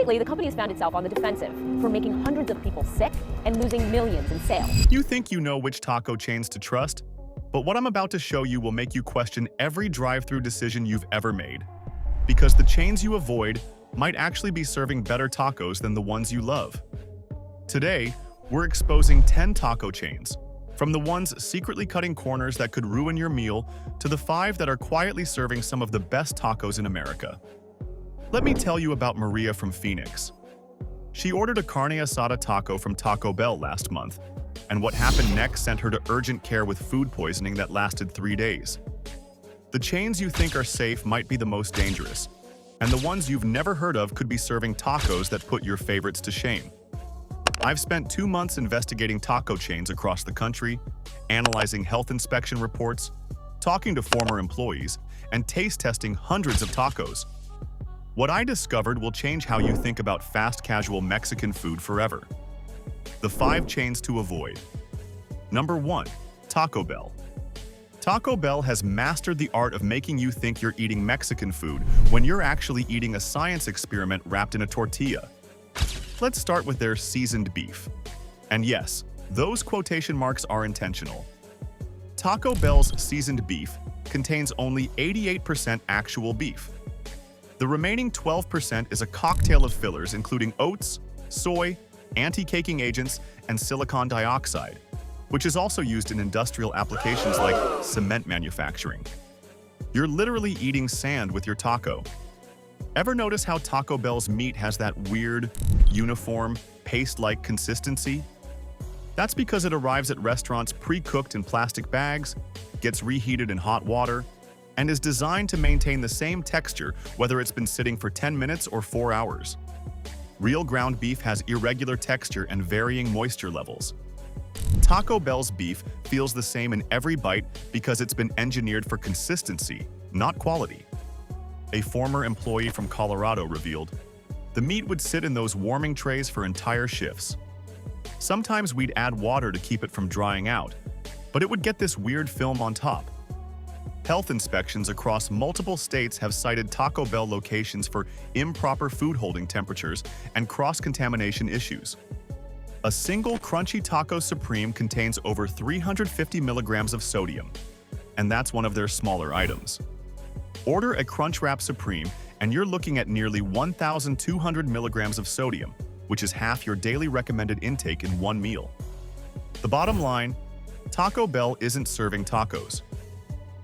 Lately, the company has found itself on the defensive for making hundreds of people sick and losing millions in sales. You think you know which taco chains to trust? But what I'm about to show you will make you question every drive-thru decision you've ever made. Because the chains you avoid might actually be serving better tacos than the ones you love. Today, we're exposing 10 taco chains, from the ones secretly cutting corners that could ruin your meal to the 5 that are quietly serving some of the best tacos in America. Let me tell you about Maria from Phoenix. She ordered a carne asada taco from Taco Bell last month, and what happened next sent her to urgent care with food poisoning that lasted 3 days. The chains you think are safe might be the most dangerous, and the ones you've never heard of could be serving tacos that put your favorites to shame. I've spent 2 months investigating taco chains across the country, analyzing health inspection reports, talking to former employees, and taste testing hundreds of tacos. What I discovered will change how you think about fast casual Mexican food forever. The 5 chains to avoid. Number 1. Taco Bell. Taco Bell has mastered the art of making you think you're eating Mexican food when you're actually eating a science experiment wrapped in a tortilla. Let's start with their seasoned beef. And yes, those quotation marks are intentional. Taco Bell's seasoned beef contains only 88% actual beef. The remaining 12% is a cocktail of fillers including oats, soy, anti-caking agents, and silicon dioxide, which is also used in industrial applications like cement manufacturing. You're literally eating sand with your taco. Ever notice how Taco Bell's meat has that weird, uniform, paste-like consistency? That's because it arrives at restaurants pre-cooked in plastic bags, gets reheated in hot water, and is designed to maintain the same texture whether it's been sitting for 10 minutes or 4 hours. Real ground beef has irregular texture and varying moisture levels. Taco Bell's beef feels the same in every bite because it's been engineered for consistency, not quality. A former employee from Colorado revealed, "The meat would sit in those warming trays for entire shifts. Sometimes we'd add water to keep it from drying out, but it would get this weird film on top." Health inspections across multiple states have cited Taco Bell locations for improper food holding temperatures and cross-contamination issues. A single crunchy taco supreme contains over 350 milligrams of sodium, and that's one of their smaller items. Order a Crunchwrap Supreme, and you're looking at nearly 1,200 milligrams of sodium, which is half your daily recommended intake in one meal. The bottom line, Taco Bell isn't serving tacos.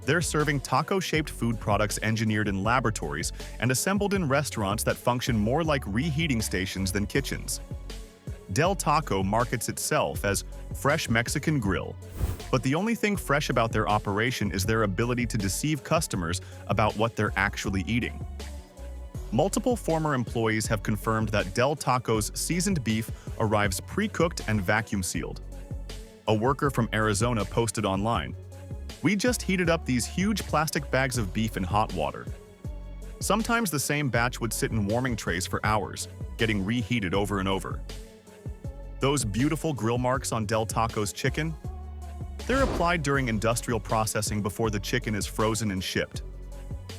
They're serving taco-shaped food products engineered in laboratories and assembled in restaurants that function more like reheating stations than kitchens. Del Taco markets itself as Fresh Mexican Grill, but the only thing fresh about their operation is their ability to deceive customers about what they're actually eating. Multiple former employees have confirmed that Del Taco's seasoned beef arrives pre-cooked and vacuum-sealed. A worker from Arizona posted online, "We just heated up these huge plastic bags of beef in hot water. Sometimes the same batch would sit in warming trays for hours, getting reheated over and over." Those beautiful grill marks on Del Taco's chicken? They're applied during industrial processing before the chicken is frozen and shipped.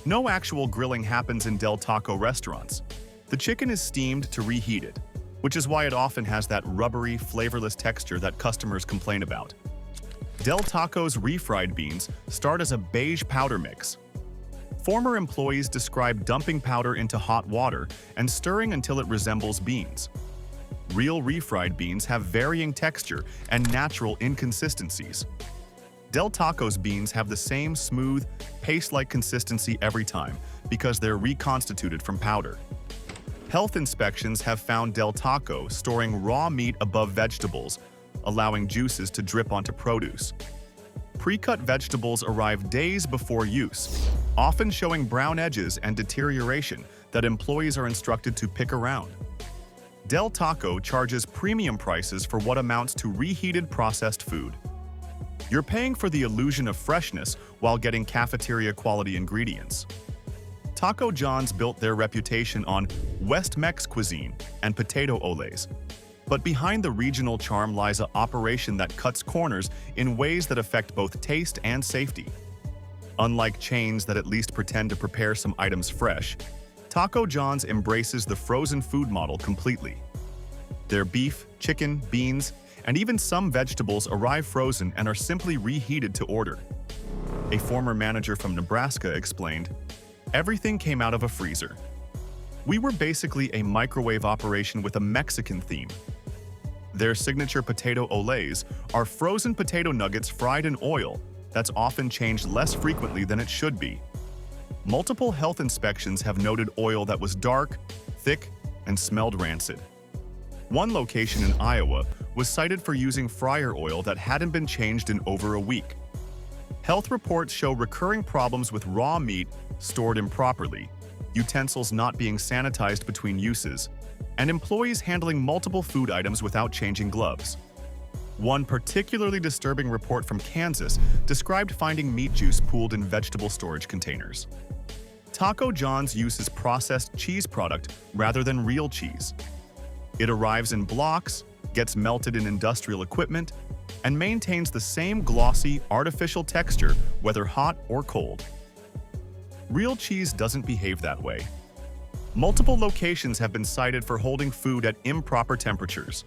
No actual grilling happens in Del Taco restaurants. The chicken is steamed to reheated, which is why it often has that rubbery, flavorless texture that customers complain about. Del Taco's refried beans start as a beige powder mix. Former employees describe dumping powder into hot water and stirring until it resembles beans. Real refried beans have varying texture and natural inconsistencies. Del Taco's beans have the same smooth, paste-like consistency every time because they're reconstituted from powder. Health inspections have found Del Taco storing raw meat above vegetables, allowing juices to drip onto produce. Pre-cut vegetables arrive days before use, often showing brown edges and deterioration that employees are instructed to pick around. Del Taco charges premium prices for what amounts to reheated processed food. You're paying for the illusion of freshness while getting cafeteria-quality ingredients. Taco John's built their reputation on West Mex cuisine and potato oles. But behind the regional charm lies an operation that cuts corners in ways that affect both taste and safety. Unlike chains that at least pretend to prepare some items fresh, Taco John's embraces the frozen food model completely. Their beef, chicken, beans, and even some vegetables arrive frozen and are simply reheated to order. A former manager from Nebraska explained, "Everything came out of a freezer. We were basically a microwave operation with a Mexican theme." Their signature potato olays are frozen potato nuggets fried in oil that's often changed less frequently than it should be. Multiple health inspections have noted oil that was dark, thick, and smelled rancid. One location in Iowa was cited for using fryer oil that hadn't been changed in over a week. Health reports show recurring problems with raw meat stored improperly, utensils not being sanitized between uses, and employees handling multiple food items without changing gloves. One particularly disturbing report from Kansas described finding meat juice pooled in vegetable storage containers. Taco John's uses processed cheese product rather than real cheese. It arrives in blocks, gets melted in industrial equipment, and maintains the same glossy, artificial texture whether hot or cold. Real cheese doesn't behave that way. Multiple locations have been cited for holding food at improper temperatures.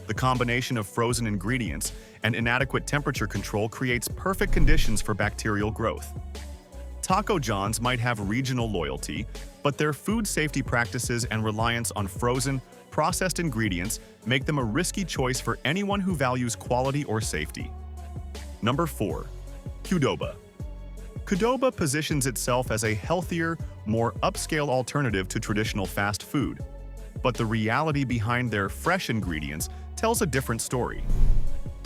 The combination of frozen ingredients and inadequate temperature control creates perfect conditions for bacterial growth. Taco John's might have regional loyalty, but their food safety practices and reliance on frozen, processed ingredients make them a risky choice for anyone who values quality or safety. Number 4. Qdoba. Qdoba positions itself as a healthier, more upscale alternative to traditional fast food, but the reality behind their fresh ingredients tells a different story.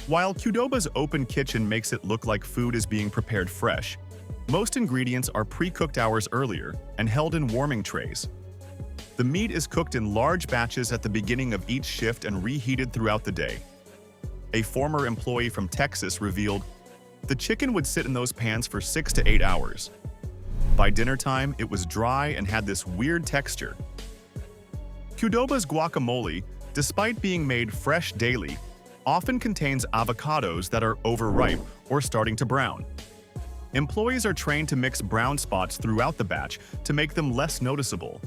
While Qdoba's open kitchen makes it look like food is being prepared fresh, most ingredients are pre-cooked hours earlier and held in warming trays. The meat is cooked in large batches at the beginning of each shift and reheated throughout the day. A former employee from Texas revealed, "The chicken would sit in those pans for 6 to 8 hours. By dinner time, it was dry and had this weird texture." Qdoba's guacamole, despite being made fresh daily, often contains avocados that are overripe or starting to brown. Employees are trained to mix brown spots throughout the batch to make them less noticeable.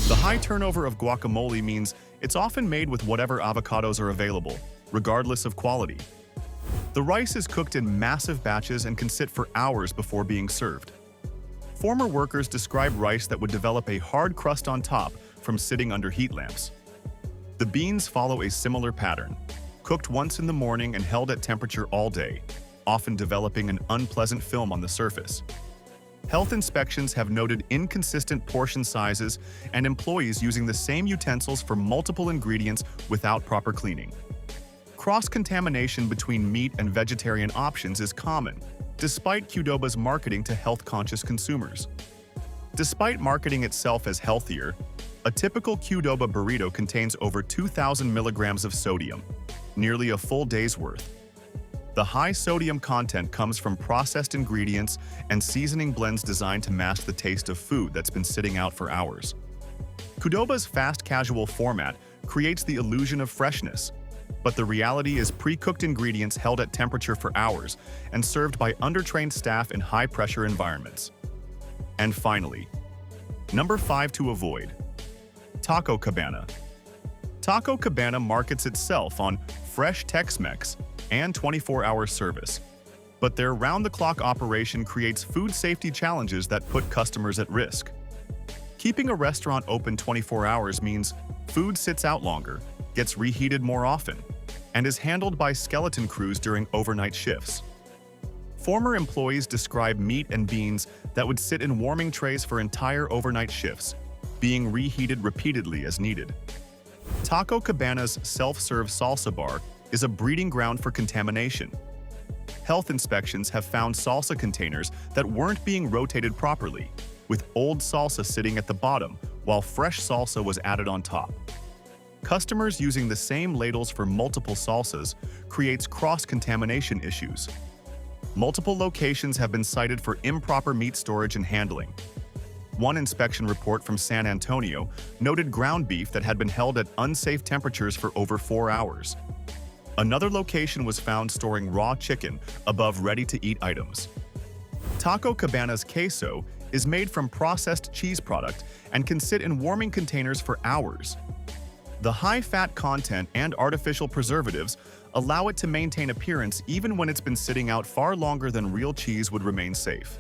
The high turnover of guacamole means it's often made with whatever avocados are available, regardless of quality. The rice is cooked in massive batches and can sit for hours before being served. Former workers describe rice that would develop a hard crust on top from sitting under heat lamps. The beans follow a similar pattern, cooked once in the morning and held at temperature all day, often developing an unpleasant film on the surface. Health inspections have noted inconsistent portion sizes and employees using the same utensils for multiple ingredients without proper cleaning. Cross-contamination between meat and vegetarian options is common, despite Qdoba's marketing to health-conscious consumers. Despite marketing itself as healthier, a typical Qdoba burrito contains over 2,000 milligrams of sodium, nearly a full day's worth. The high sodium content comes from processed ingredients and seasoning blends designed to mask the taste of food that's been sitting out for hours. Qdoba's fast casual format creates the illusion of freshness, but the reality is pre-cooked ingredients held at temperature for hours and served by undertrained staff in high-pressure environments. And finally, number 5 to avoid. Taco Cabana. Taco Cabana markets itself on fresh Tex-Mex and 24-hour service, but their round-the-clock operation creates food safety challenges that put customers at risk. Keeping a restaurant open 24 hours means food sits out longer, gets reheated more often, and is handled by skeleton crews during overnight shifts. Former employees describe meat and beans that would sit in warming trays for entire overnight shifts, being reheated repeatedly as needed. Taco Cabana's self-serve salsa bar is a breeding ground for contamination. Health inspections have found salsa containers that weren't being rotated properly, with old salsa sitting at the bottom while fresh salsa was added on top. Customers using the same ladles for multiple salsas creates cross-contamination issues. Multiple locations have been cited for improper meat storage and handling. One inspection report from San Antonio noted ground beef that had been held at unsafe temperatures for over 4 hours. Another location was found storing raw chicken above ready-to-eat items. Taco Cabana's queso is made from processed cheese product and can sit in warming containers for hours. The high fat content and artificial preservatives allow it to maintain appearance even when it's been sitting out far longer than real cheese would remain safe.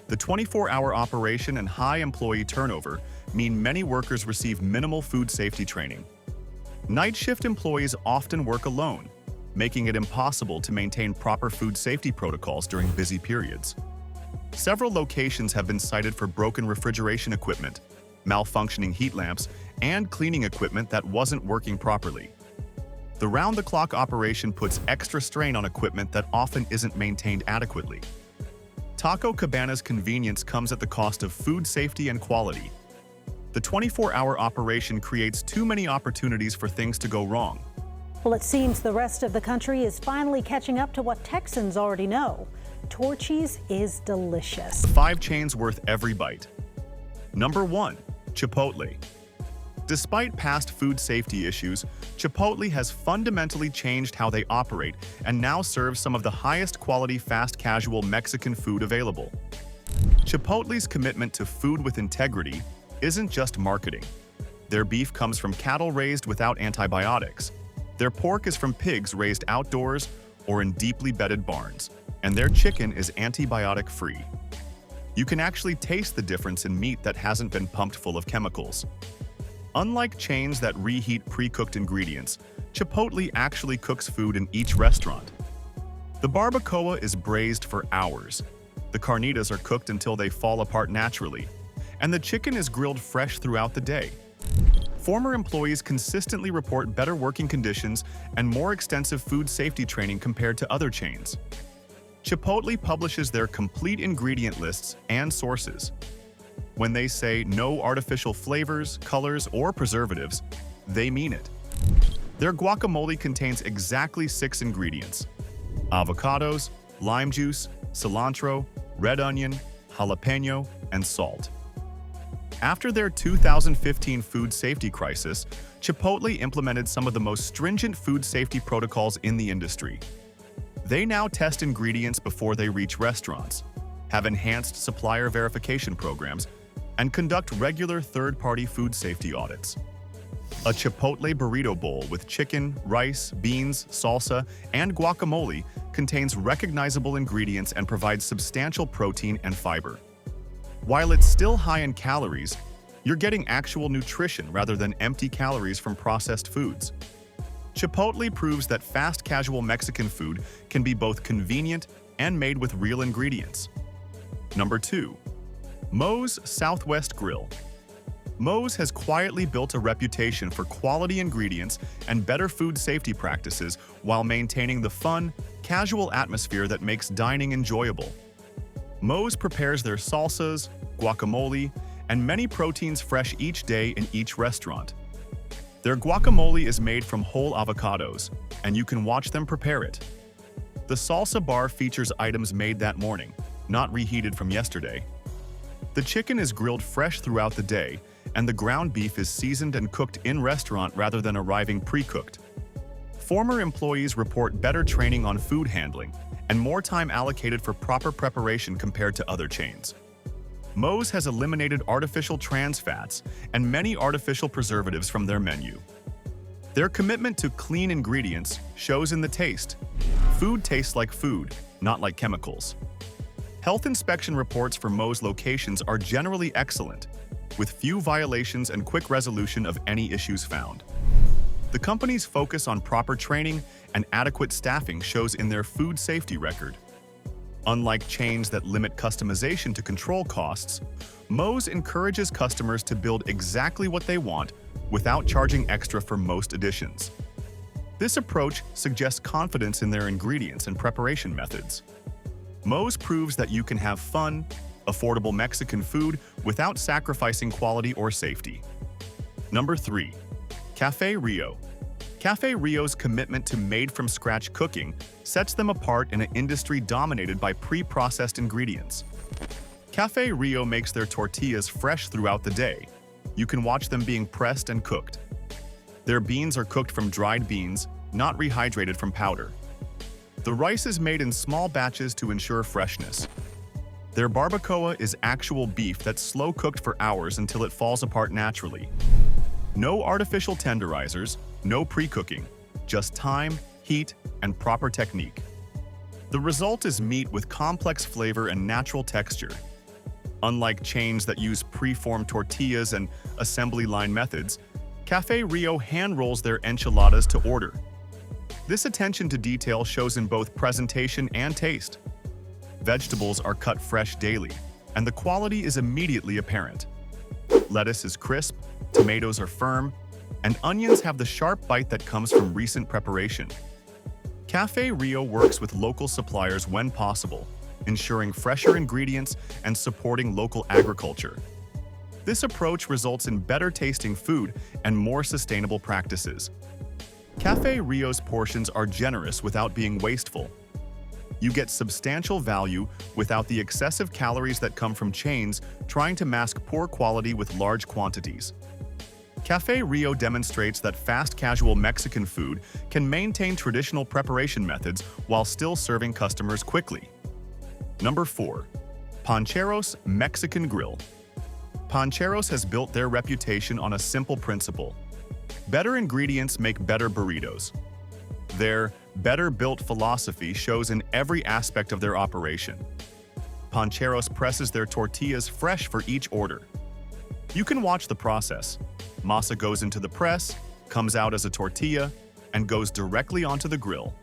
The 24-hour operation and high employee turnover mean many workers receive minimal food safety training. Night shift employees often work alone, making it impossible to maintain proper food safety protocols during busy periods. Several locations have been cited for broken refrigeration equipment, malfunctioning heat lamps, and cleaning equipment that wasn't working properly. The round-the-clock operation puts extra strain on equipment that often isn't maintained adequately. Taco Cabana's convenience comes at the cost of food safety and quality. The 24-hour operation creates too many opportunities for things to go wrong. Well, it seems the rest of the country is finally catching up to what Texans already know. Torchy's is delicious. 5 chains worth every bite. Number 1. Chipotle. Despite past food safety issues, Chipotle has fundamentally changed how they operate and now serves some of the highest quality fast casual Mexican food available. Chipotle's commitment to food with integrity isn't just marketing. Their beef comes from cattle raised without antibiotics. Their pork is from pigs raised outdoors or in deeply bedded barns, and their chicken is antibiotic-free. You can actually taste the difference in meat that hasn't been pumped full of chemicals. Unlike chains that reheat pre-cooked ingredients, Chipotle actually cooks food in each restaurant. The barbacoa is braised for hours. The carnitas are cooked until they fall apart naturally, and the chicken is grilled fresh throughout the day. Former employees consistently report better working conditions and more extensive food safety training compared to other chains. Chipotle publishes their complete ingredient lists and sources. When they say no artificial flavors, colors, or preservatives, they mean it. Their guacamole contains exactly 6 ingredients: avocados, lime juice, cilantro, red onion, jalapeno, and salt. After their 2015 food safety crisis, Chipotle implemented some of the most stringent food safety protocols in the industry. They now test ingredients before they reach restaurants, have enhanced supplier verification programs, and conduct regular third-party food safety audits. A Chipotle burrito bowl with chicken, rice, beans, salsa, and guacamole contains recognizable ingredients and provides substantial protein and fiber. While it's still high in calories, you're getting actual nutrition rather than empty calories from processed foods. Chipotle proves that fast casual Mexican food can be both convenient and made with real ingredients. Number 2. Moe's Southwest Grill. Moe's has quietly built a reputation for quality ingredients and better food safety practices while maintaining the fun, casual atmosphere that makes dining enjoyable. Moe's prepares their salsas, guacamole, and many proteins fresh each day in each restaurant. Their guacamole is made from whole avocados, and you can watch them prepare it. The salsa bar features items made that morning, not reheated from yesterday. The chicken is grilled fresh throughout the day, and the ground beef is seasoned and cooked in-restaurant rather than arriving pre-cooked. Former employees report better training on food handling and more time allocated for proper preparation compared to other chains. Moe's has eliminated artificial trans fats and many artificial preservatives from their menu. Their commitment to clean ingredients shows in the taste. Food tastes like food, not like chemicals. Health inspection reports for Moe's locations are generally excellent, with few violations and quick resolution of any issues found. The company's focus on proper training and adequate staffing shows in their food safety record. Unlike chains that limit customization to control costs, Moe's encourages customers to build exactly what they want without charging extra for most additions. This approach suggests confidence in their ingredients and preparation methods. Moe's proves that you can have fun, affordable Mexican food without sacrificing quality or safety. Number 3. Café Rio. Café Rio's commitment to made-from-scratch cooking sets them apart in an industry dominated by pre-processed ingredients. Café Rio makes their tortillas fresh throughout the day. You can watch them being pressed and cooked. Their beans are cooked from dried beans, not rehydrated from powder. The rice is made in small batches to ensure freshness. Their barbacoa is actual beef that's slow-cooked for hours until it falls apart naturally. No artificial tenderizers, no pre-cooking, just time, heat, and proper technique. The result is meat with complex flavor and natural texture. Unlike chains that use pre-formed tortillas and assembly line methods, Café Rio hand-rolls their enchiladas to order. This attention to detail shows in both presentation and taste. Vegetables are cut fresh daily, and the quality is immediately apparent. Lettuce is crisp, tomatoes are firm, and onions have the sharp bite that comes from recent preparation. Café Rio works with local suppliers when possible, ensuring fresher ingredients and supporting local agriculture. This approach results in better tasting food and more sustainable practices. Café Rio's portions are generous without being wasteful. You get substantial value without the excessive calories that come from chains trying to mask poor quality with large quantities. Café Rio demonstrates that fast casual Mexican food can maintain traditional preparation methods while still serving customers quickly. Number 4. Pancheros Mexican Grill. Pancheros has built their reputation on a simple principle. Better ingredients make better burritos. Their better-built philosophy shows in every aspect of their operation. Pancheros presses their tortillas fresh for each order. You can watch the process. Masa goes into the press, comes out as a tortilla, and goes directly onto the grill.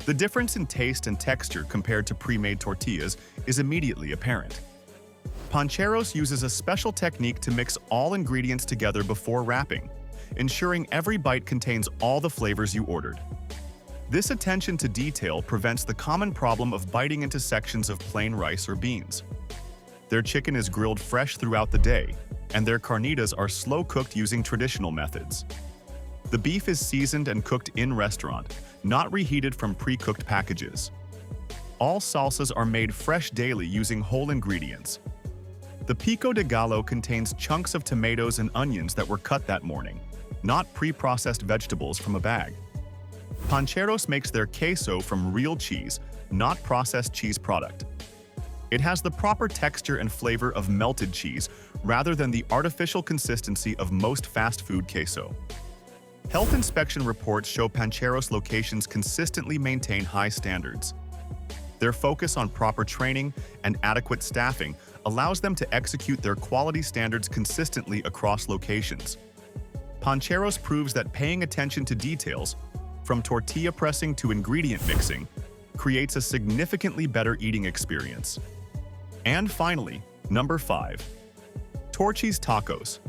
The difference in taste and texture compared to pre-made tortillas is immediately apparent. Pancheros uses a special technique to mix all ingredients together before wrapping, ensuring every bite contains all the flavors you ordered. This attention to detail prevents the common problem of biting into sections of plain rice or beans. Their chicken is grilled fresh throughout the day, and their carnitas are slow-cooked using traditional methods. The beef is seasoned and cooked in restaurant, not reheated from pre-cooked packages. All salsas are made fresh daily using whole ingredients. The pico de gallo contains chunks of tomatoes and onions that were cut that morning, not pre-processed vegetables from a bag. Pancheros makes their queso from real cheese, not processed cheese product. It has the proper texture and flavor of melted cheese rather than the artificial consistency of most fast food queso. Health inspection reports show Pancheros locations consistently maintain high standards. Their focus on proper training and adequate staffing allows them to execute their quality standards consistently across locations. Pancheros proves that paying attention to details, from tortilla pressing to ingredient mixing, creates a significantly better eating experience. And finally, number 5. Torchy's Tacos.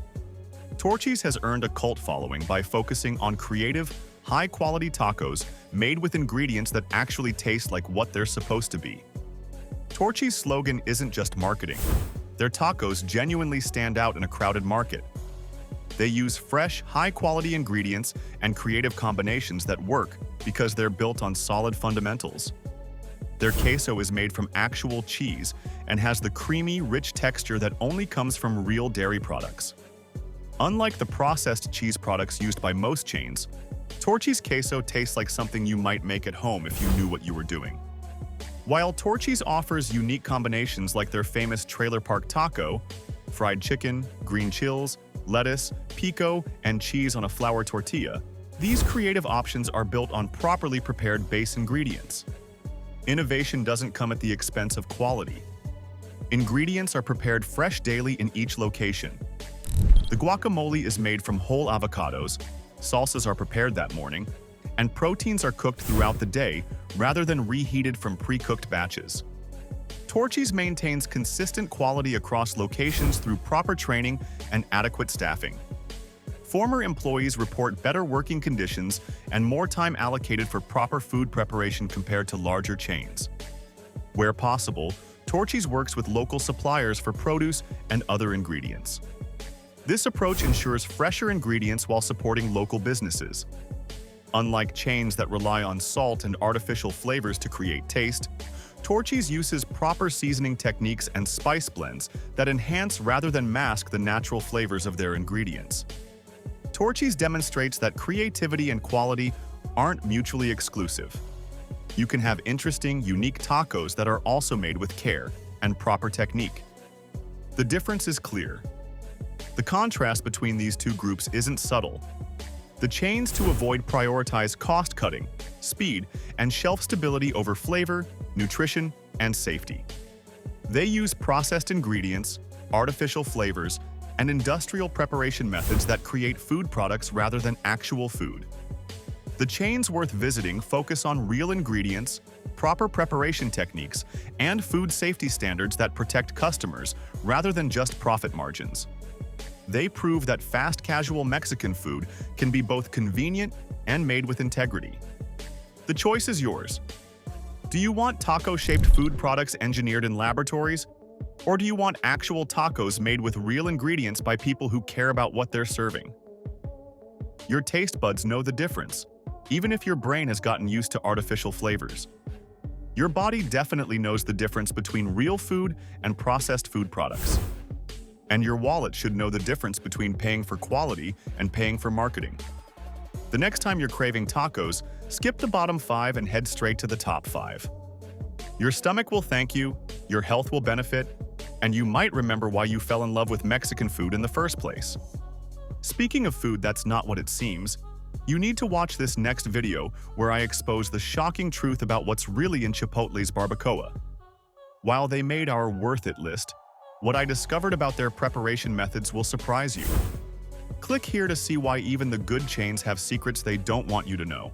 Torchy's has earned a cult following by focusing on creative, high-quality tacos made with ingredients that actually taste like what they're supposed to be. Torchy's slogan isn't just marketing. Their tacos genuinely stand out in a crowded market. They use fresh, high-quality ingredients and creative combinations that work because they're built on solid fundamentals. Their queso is made from actual cheese and has the creamy, rich texture that only comes from real dairy products. Unlike the processed cheese products used by most chains, Torchy's queso tastes like something you might make at home if you knew what you were doing. While Torchy's offers unique combinations like their famous trailer park taco, fried chicken, green chills, lettuce, pico, and cheese on a flour tortilla, these creative options are built on properly prepared base ingredients. Innovation doesn't come at the expense of quality. Ingredients are prepared fresh daily in each location. The guacamole is made from whole avocados, salsas are prepared that morning, and proteins are cooked throughout the day rather than reheated from pre-cooked batches. Torchy's maintains consistent quality across locations through proper training and adequate staffing. Former employees report better working conditions and more time allocated for proper food preparation compared to larger chains. Where possible, Torchy's works with local suppliers for produce and other ingredients. This approach ensures fresher ingredients while supporting local businesses. Unlike chains that rely on salt and artificial flavors to create taste, Torchy's uses proper seasoning techniques and spice blends that enhance rather than mask the natural flavors of their ingredients. Torchy's demonstrates that creativity and quality aren't mutually exclusive. You can have interesting, unique tacos that are also made with care, and proper technique. The difference is clear. The contrast between these two groups isn't subtle. The chains to avoid prioritize cost-cutting, speed, and shelf stability over flavor, nutrition, and safety. They use processed ingredients, artificial flavors, and industrial preparation methods that create food products rather than actual food. The Chains Worth Visiting focus on real ingredients, proper preparation techniques, and food safety standards that protect customers rather than just profit margins. They prove that fast casual Mexican food can be both convenient and made with integrity. The choice is yours. Do you want taco-shaped food products engineered in laboratories? Or do you want actual tacos made with real ingredients by people who care about what they're serving? Your taste buds know the difference, even if your brain has gotten used to artificial flavors. Your body definitely knows the difference between real food and processed food products. And your wallet should know the difference between paying for quality and paying for marketing. The next time you're craving tacos, skip the bottom 5 and head straight to the top 5. Your stomach will thank you, your health will benefit, and you might remember why you fell in love with Mexican food in the first place. Speaking of food that's not what it seems, you need to watch this next video where I expose the shocking truth about what's really in Chipotle's barbacoa. While they made our worth it list, what I discovered about their preparation methods will surprise you. Click here to see why even the good chains have secrets they don't want you to know.